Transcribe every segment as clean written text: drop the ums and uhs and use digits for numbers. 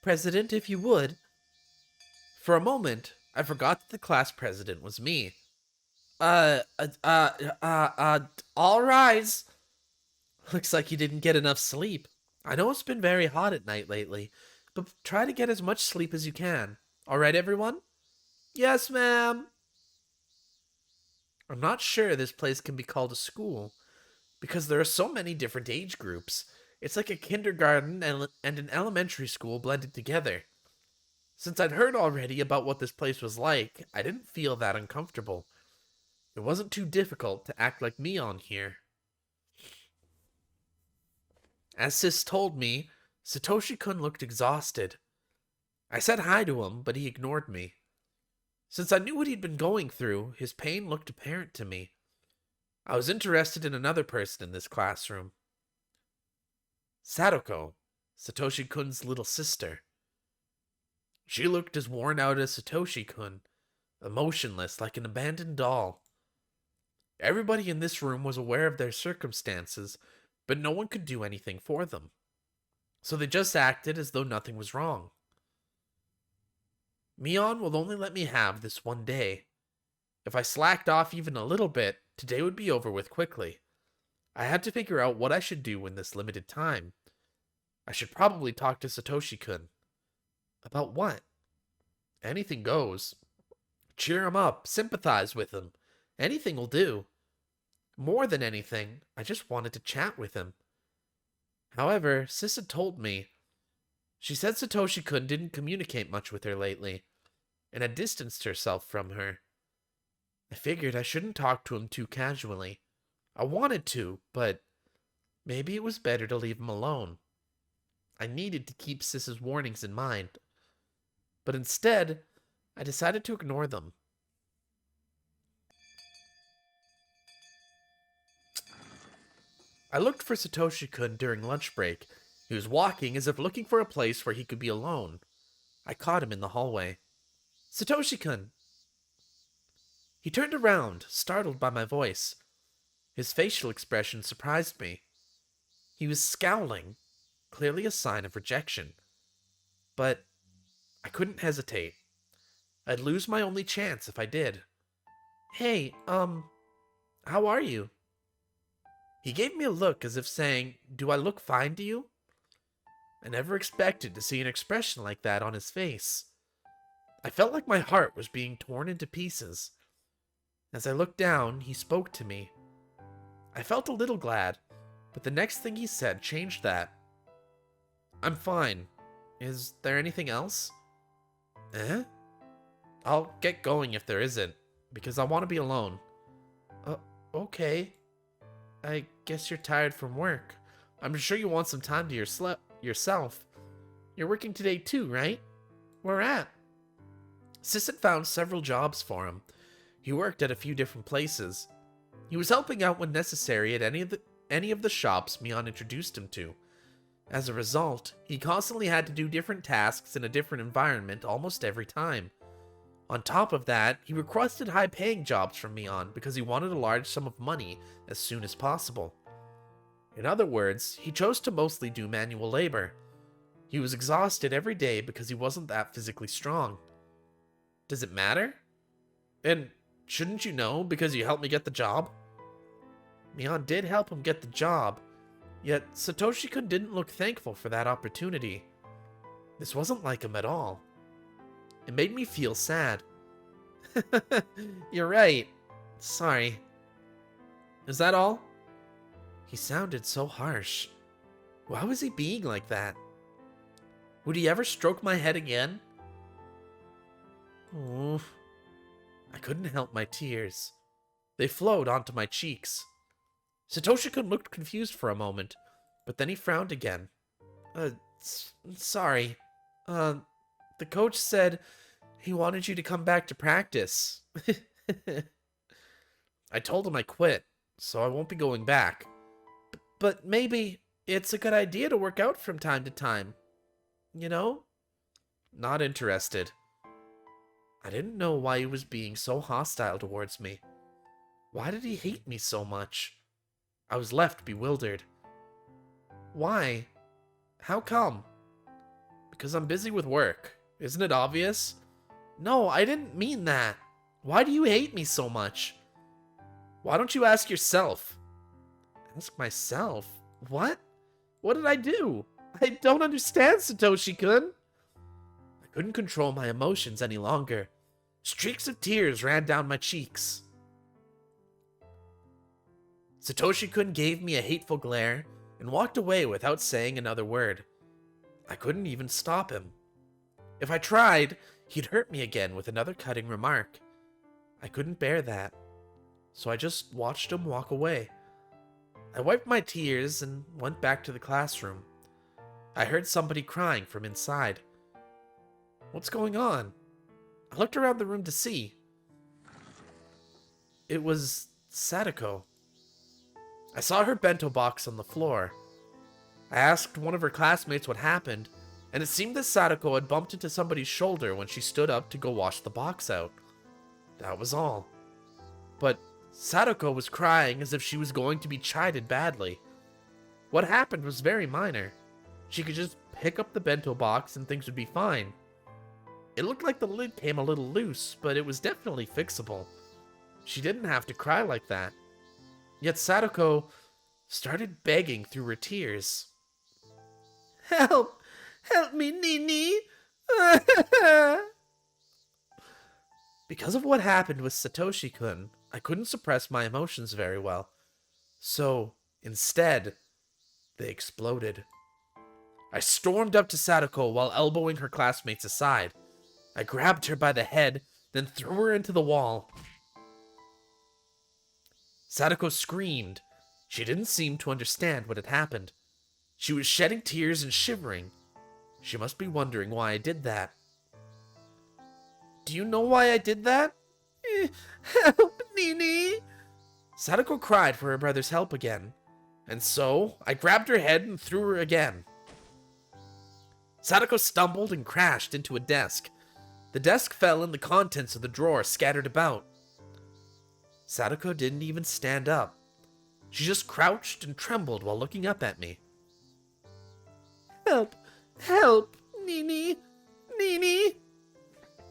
president, if you would. For a moment, I forgot that the class president was me. Uh, uh, uh, uh, uh, all rise. Looks like you didn't get enough sleep. I know it's been very hot at night lately, but try to get as much sleep as you can. All right, everyone? Yes, ma'am. I'm not sure this place can be called a school because there are so many different age groups. It's like a kindergarten and an elementary school blended together. Since I'd heard already about what this place was like, I didn't feel that uncomfortable. It wasn't too difficult to act like me on here. As Sis told me, Satoshi-kun looked exhausted. I said hi to him, but he ignored me. Since I knew what he'd been going through, his pain looked apparent to me. I was interested in another person in this classroom. Sadako, Satoshi-kun's little sister. She looked as worn out as Satoshi-kun, emotionless like an abandoned doll. Everybody in this room was aware of their circumstances, but no one could do anything for them. So they just acted as though nothing was wrong. Mion will only let me have this one day. If I slacked off even a little bit, today would be over with quickly. I had to figure out what I should do in this limited time. I should probably talk to Satoshi-kun. About what? Anything goes. Cheer him up, sympathize with him. Anything will do. More than anything, I just wanted to chat with him. However, Sis had told me. She said Satoshi-kun didn't communicate much with her lately, and had distanced herself from her. I figured I shouldn't talk to him too casually. I wanted to, but maybe it was better to leave him alone. I needed to keep Sis's warnings in mind. But instead, I decided to ignore them. I looked for Satoshi-kun during lunch break. He was walking as if looking for a place where he could be alone. I caught him in the hallway. Satoshi-kun! He turned around, startled by my voice. His facial expression surprised me. He was scowling, clearly a sign of rejection. But I couldn't hesitate. I'd lose my only chance if I did. Hey, how are you? He gave me a look as if saying, do I look fine to you? I never expected to see an expression like that on his face. I felt like my heart was being torn into pieces. As I looked down, he spoke to me. I felt a little glad, but the next thing he said changed that. I'm fine. Is there anything else? Eh? I'll get going if there isn't, because I want to be alone. Okay. I guess you're tired from work. I'm sure you want some time to yourself. You're working today too, right? Where at? Sis had found several jobs for him. He worked at a few different places. He was helping out when necessary at any of the shops Mion introduced him to. As a result, he constantly had to do different tasks in a different environment almost every time. On top of that, he requested high-paying jobs from Mion because he wanted a large sum of money as soon as possible. In other words, he chose to mostly do manual labor. He was exhausted every day because he wasn't that physically strong. Does it matter? And shouldn't you know because you helped me get the job? Mion did help him get the job, yet Satoshi-kun didn't look thankful for that opportunity. This wasn't like him at all. It made me feel sad. You're right. Sorry. Is that all? He sounded so harsh. Why was he being like that? Would he ever stroke my head again? Oh, I couldn't help my tears. They flowed onto my cheeks. Satoshi-kun looked confused for a moment, but then he frowned again. Sorry. The coach said he wanted you to come back to practice. I told him I quit, so I won't be going back. But maybe it's a good idea to work out from time to time. You know? Not interested. I didn't know why he was being so hostile towards me. Why did he hate me so much? I was left bewildered. Why? How come? Because I'm busy with work. Isn't it obvious? No, I didn't mean that. Why do you hate me so much? Why don't you ask yourself? Ask myself? What? What did I do? I don't understand, Satoshi-kun. I couldn't control my emotions any longer. Streaks of tears ran down my cheeks. Satoshi-kun gave me a hateful glare and walked away without saying another word. I couldn't even stop him. If I tried, he'd hurt me again with another cutting remark. I couldn't bear that, so I just watched him walk away. I wiped my tears and went back to the classroom. I heard somebody crying from inside. What's going on? I looked around the room to see. It was Sadako. I saw her bento box on the floor. I asked one of her classmates what happened, and it seemed that Sadako had bumped into somebody's shoulder when she stood up to go wash the box out. That was all. But Sadako was crying as if she was going to be chided badly. What happened was very minor. She could just pick up the bento box and things would be fine. It looked like the lid came a little loose, but it was definitely fixable. She didn't have to cry like that. Yet Sadako started begging through her tears. Help! Help me, Nini! Because of what happened with Satoshi-kun, I couldn't suppress my emotions very well. So, instead, they exploded. I stormed up to Sadako while elbowing her classmates aside. I grabbed her by the head, then threw her into the wall. Sadako screamed. She didn't seem to understand what had happened. She was shedding tears and shivering. She must be wondering why I did that. Do you know why I did that? Help, Nini! Sadako cried for her brother's help again, and so I grabbed her head and threw her again. Sadako stumbled and crashed into a desk. The desk fell and the contents of the drawer scattered about. Sadako didn't even stand up. She just crouched and trembled while looking up at me. Help! Help! Nini! Nini!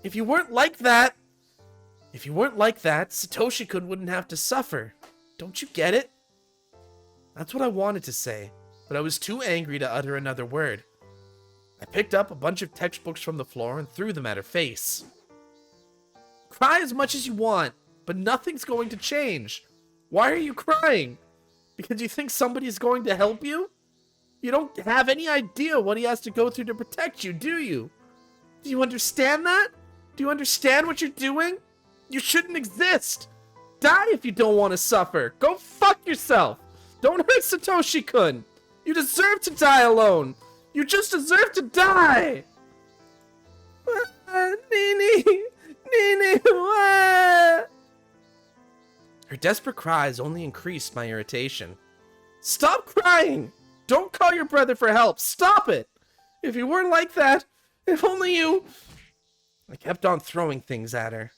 If you weren't like that, Satoshi-kun wouldn't have to suffer. Don't you get it? That's what I wanted to say, but I was too angry to utter another word. I picked up a bunch of textbooks from the floor and threw them at her face. Cry as much as you want, but nothing's going to change. Why are you crying? Because you think somebody is going to help you? You don't have any idea what he has to go through to protect you, do you? Do you understand that? Do you understand what you're doing? You shouldn't exist. Die if you don't want to suffer. Go fuck yourself. Don't hurt Satoshi-kun. You deserve to die alone. You just deserve to die. Nini, Nini, what? Her desperate cries only increased my irritation. Stop crying. Don't call your brother for help. Stop it. If you weren't like that, if only you... I kept on throwing things at her.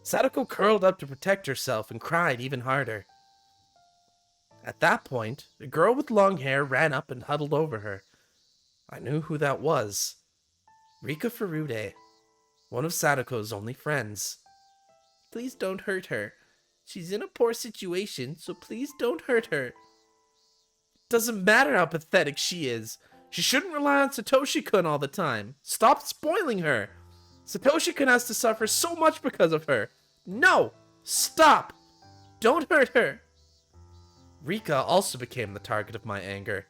Sadako curled up to protect herself and cried even harder. At that point, a girl with long hair ran up and huddled over her. I knew who that was. Rika Furude, one of Sadako's only friends. Please don't hurt her. She's in a poor situation, so please don't hurt her. Doesn't matter how pathetic she is. She shouldn't rely on Satoshi-kun all the time. Stop spoiling her. Satoshi-kun has to suffer so much because of her. No! Stop! Don't hurt her! Rika also became the target of my anger.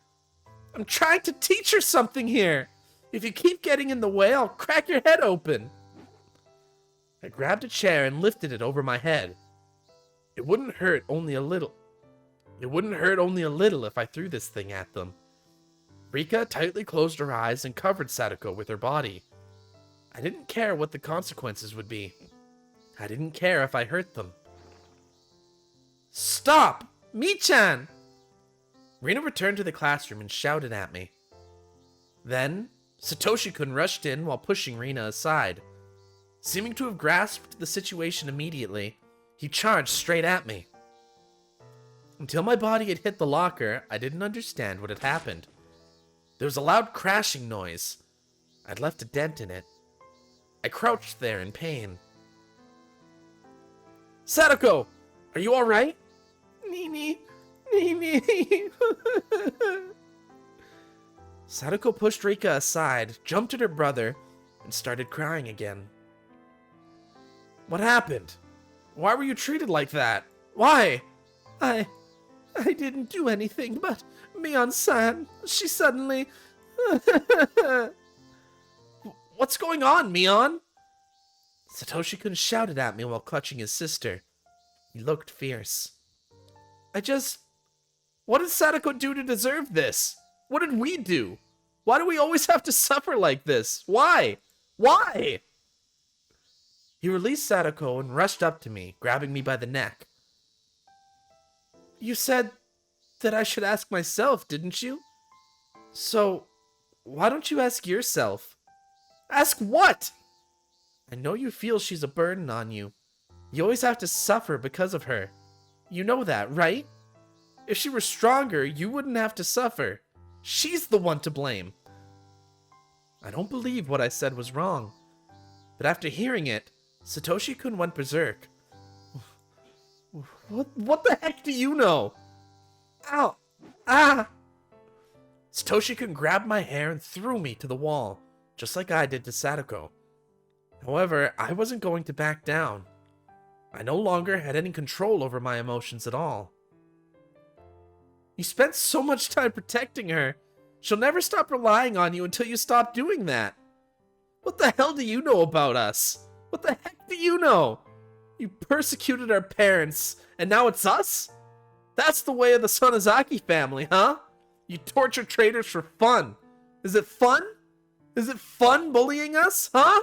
I'm trying to teach her something here! If you keep getting in the way, I'll crack your head open! I grabbed a chair and lifted it over my head. It wouldn't hurt only a little. It wouldn't hurt only a little if I threw this thing at them. Rika tightly closed her eyes and covered Sadako with her body. I didn't care what the consequences would be. I didn't care if I hurt them. Stop! Mi-chan! Rina returned to the classroom and shouted at me. Then, Satoshi-kun rushed in while pushing Rina aside. Seeming to have grasped the situation immediately, he charged straight at me. Until my body had hit the locker, I didn't understand what had happened. There was a loud crashing noise. I'd left a dent in it. I crouched there in pain. Sadako! Are you alright? Nini! Nini! Sadako pushed Rika aside, jumped at her brother, and started crying again. What happened? Why were you treated like that? Why? I didn't do anything, but Mion-san, she suddenly... What's going on, Mion? Satoshi-kun shouted at me while clutching his sister. He looked fierce. What did Sadako do to deserve this? What did we do? Why do we always have to suffer like this? Why? Why? He released Sadako and rushed up to me, grabbing me by the neck. You said that I should ask myself, didn't you? So, why don't you ask yourself? Ask what? I know you feel she's a burden on you. You always have to suffer because of her. You know that, right? If she were stronger, you wouldn't have to suffer. She's the one to blame. I don't believe what I said was wrong. But after hearing it, Satoshi-kun went berserk. What the heck do you know? Ow! Ah! Satoshi-kun grabbed my hair and threw me to the wall, just like I did to Sadako. However, I wasn't going to back down. I no longer had any control over my emotions at all. You spent so much time protecting her. She'll never stop relying on you until you stop doing that. What the hell do you know about us? What the heck do you know? You persecuted our parents, and now it's us? That's the way of the Sonozaki family, huh? You torture traitors for fun. Is it fun? Is it fun bullying us, huh?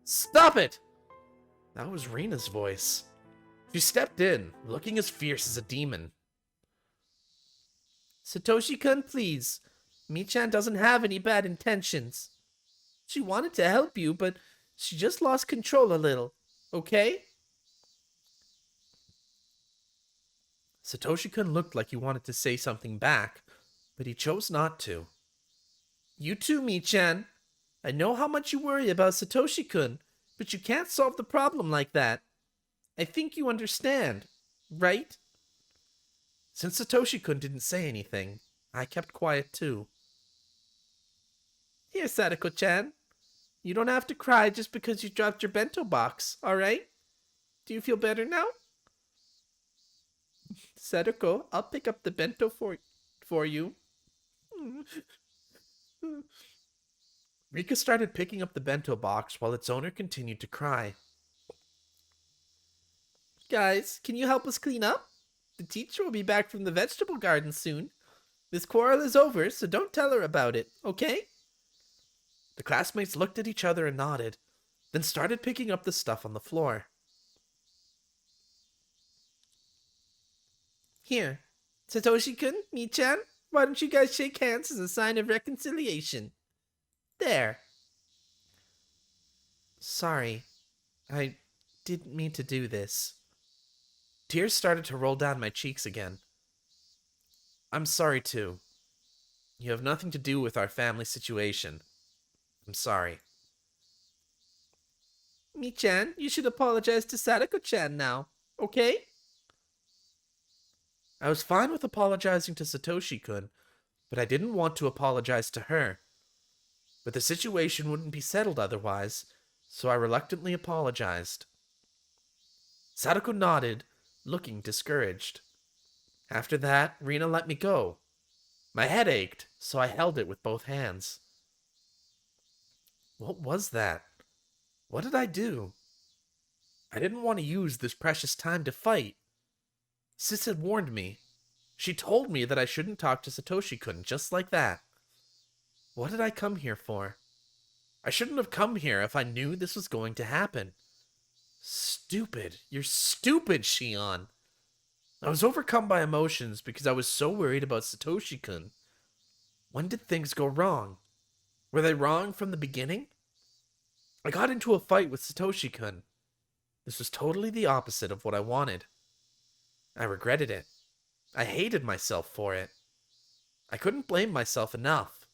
Stop it! That was Rina's voice. She stepped in, looking as fierce as a demon. Satoshi-kun, please. Mi-chan doesn't have any bad intentions. She wanted to help you, but she just lost control a little, okay? Satoshi-kun looked like he wanted to say something back, but he chose not to. You too, Mi-chan. I know how much you worry about Satoshi-kun, but you can't solve the problem like that. I think you understand, right? Since Satoshi-kun didn't say anything, I kept quiet too. Here, Sadako-chan. You don't have to cry just because you dropped your bento box, alright? Do you feel better now? Sadako, I'll pick up the bento for you. Rika started picking up the bento box while its owner continued to cry. Guys, can you help us clean up? The teacher will be back from the vegetable garden soon. This quarrel is over, so don't tell her about it, okay? The classmates looked at each other and nodded, then started picking up the stuff on the floor. Here, Satoshi-kun, Mi-chan, why don't you guys shake hands as a sign of reconciliation? There. Sorry, I didn't mean to do this. Tears started to roll down my cheeks again. I'm sorry too. You have nothing to do with our family situation. I'm sorry. Mi-chan, you should apologize to Sadako-chan now, okay? I was fine with apologizing to Satoshi-kun, but I didn't want to apologize to her. But the situation wouldn't be settled otherwise, so I reluctantly apologized. Sadako nodded, looking discouraged. After that, Rina let me go. My head ached, so I held it with both hands. What was that? What did I do? I didn't want to use this precious time to fight. Sis had warned me. She told me that I shouldn't talk to Satoshi-kun just like that. What did I come here for? I shouldn't have come here if I knew this was going to happen. Stupid. You're stupid, Shion. I was overcome by emotions because I was so worried about Satoshi-kun. When did things go wrong? Were they wrong from the beginning? I got into a fight with Satoshi-kun. This was totally the opposite of what I wanted. I regretted it. I hated myself for it. I couldn't blame myself enough.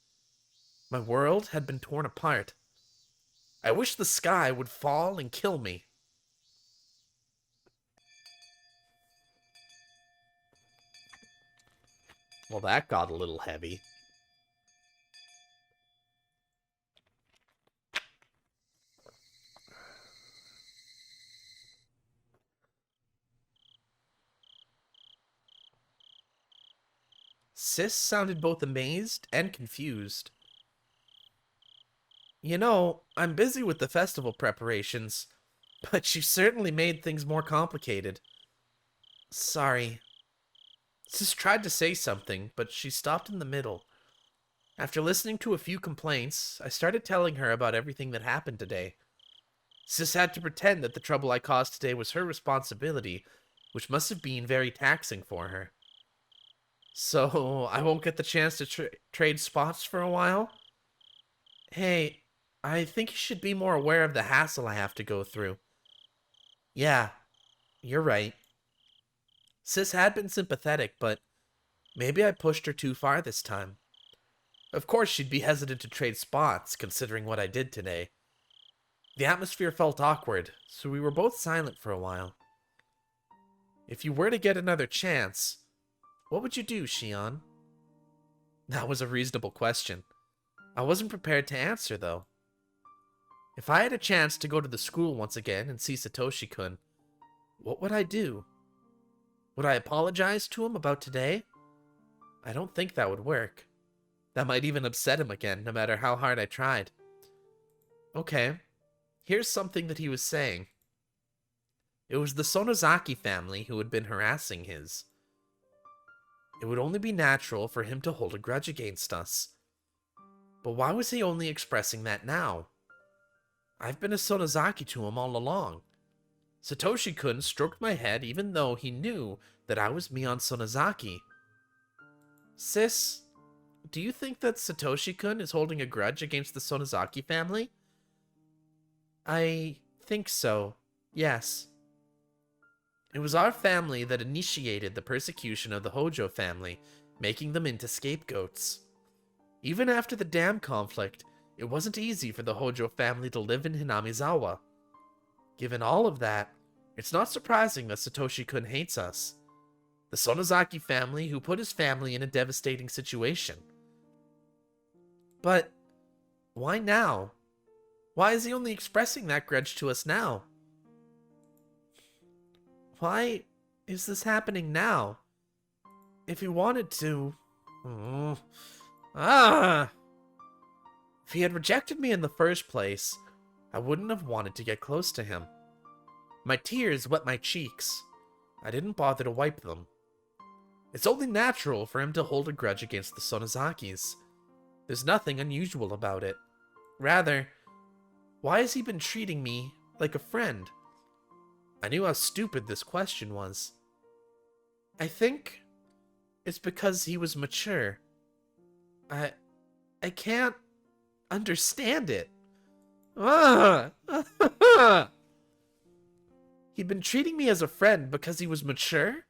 My world had been torn apart. I wish the sky would fall and kill me. Well, that got a little heavy. Sis sounded both amazed and confused. You know, I'm busy with the festival preparations, but you certainly made things more complicated. Sorry. Sis tried to say something, but she stopped in the middle. After listening to a few complaints, I started telling her about everything that happened today. Sis had to pretend that the trouble I caused today was her responsibility, which must have been very taxing for her. So, I won't get the chance to trade spots for a while? Hey, I think you should be more aware of the hassle I have to go through. Yeah, you're right. Sis had been sympathetic, but maybe I pushed her too far this time. Of course, she'd be hesitant to trade spots, considering what I did today. The atmosphere felt awkward, so we were both silent for a while. If you were to get another chance, what would you do, Shion? That was a reasonable question. I wasn't prepared to answer, though. If I had a chance to go to the school once again and see Satoshi-kun, what would I do? Would I apologize to him about today? I don't think that would work. That might even upset him again, no matter how hard I tried. Okay, here's something that he was saying. It was the Sonozaki family who had been harassing his. It would only be natural for him to hold a grudge against us. But why was he only expressing that now? I've been a Sonozaki to him all along. Satoshi-kun stroked my head even though he knew that I was Mion Sonozaki. Sis, do you think that Satoshi-kun is holding a grudge against the Sonozaki family? I think so, yes. It was our family that initiated the persecution of the Hojo family, making them into scapegoats. Even after the dam conflict, it wasn't easy for the Hojo family to live in Hinamizawa. Given all of that, it's not surprising that Satoshi-kun hates us. The Sonozaki family who put his family in a devastating situation. But why now? Why is he only expressing that grudge to us now? Why is this happening now? If he wanted to... If he had rejected me in the first place, I wouldn't have wanted to get close to him. My tears wet my cheeks. I didn't bother to wipe them. It's only natural for him to hold a grudge against the Sonozakis. There's nothing unusual about it. Rather, why has he been treating me like a friend? I knew how stupid this question was. I think it's because he was mature. I can't understand it. He'd been treating me as a friend because he was mature?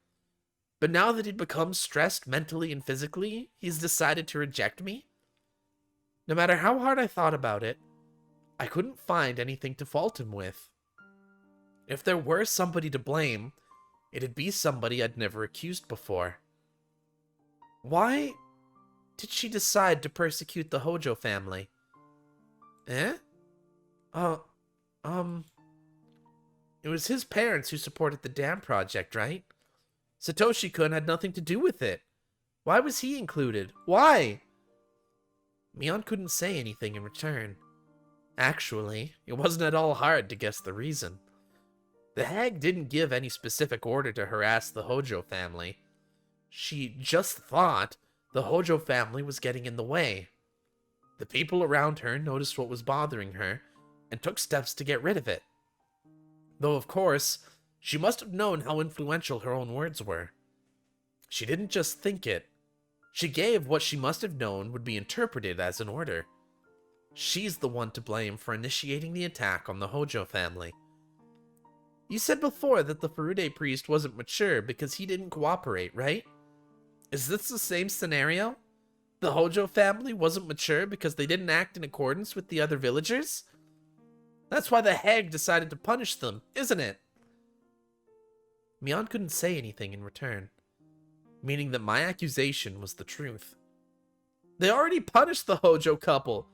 But now that he'd become stressed mentally and physically, he's decided to reject me? No matter how hard I thought about it, I couldn't find anything to fault him with. If there were somebody to blame, it'd be somebody I'd never accused before. Why did she decide to persecute the Hojo family? Eh? It was his parents who supported the dam project, right? Satoshi-kun had nothing to do with it. Why was he included? Why? Mion couldn't say anything in return. Actually, it wasn't at all hard to guess the reason. The hag didn't give any specific order to harass the Hojo family. She just thought the Hojo family was getting in the way. The people around her noticed what was bothering her and took steps to get rid of it. Though, of course, she must have known how influential her own words were. She didn't just think it. She gave what she must have known would be interpreted as an order. She's the one to blame for initiating the attack on the Hojo family. You said before that the Furude priest wasn't mature because he didn't cooperate, right? Is this the same scenario? The Hojo family wasn't mature because they didn't act in accordance with the other villagers? That's why the hag decided to punish them, isn't it? Mion couldn't say anything in return, meaning that my accusation was the truth. They already punished the Hojo couple.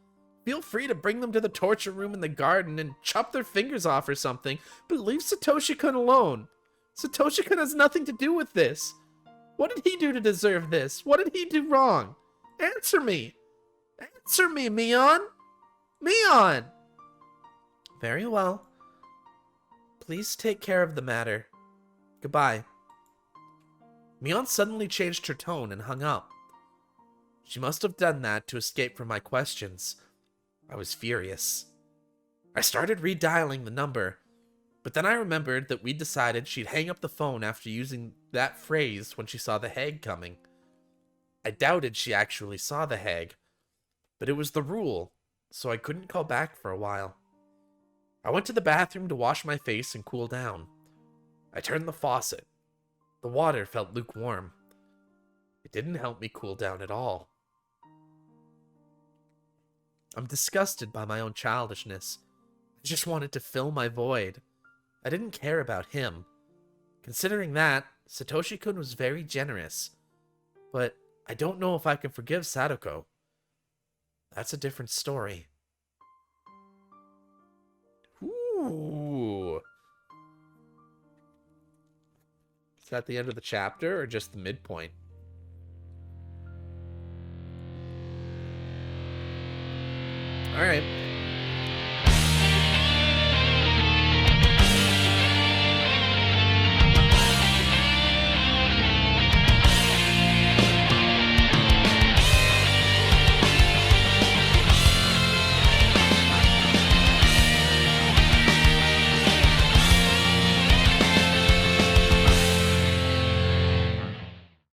Feel free to bring them to the torture room in the garden and chop their fingers off or something, but leave Satoshi-kun alone. Satoshi-kun has nothing to do with this. What did he do to deserve this? What did he do wrong? Answer me! Answer me, Mion! Mion! Very well. Please take care of the matter. Goodbye. Mion suddenly changed her tone and hung up. She must have done that to escape from my questions. I was furious. I started redialing the number, but then I remembered that we'd decided she'd hang up the phone after using that phrase when she saw the hag coming. I doubted she actually saw the hag, but it was the rule, so I couldn't call back for a while. I went to the bathroom to wash my face and cool down. I turned the faucet. The water felt lukewarm. It didn't help me cool down at all. I'm disgusted by my own childishness. I just wanted to fill my void. I didn't care about him. Considering that, Satoshi-kun was very generous. But I don't know if I can forgive Sadako. That's a different story. Ooh. Is that the end of the chapter or just the midpoint? Alright.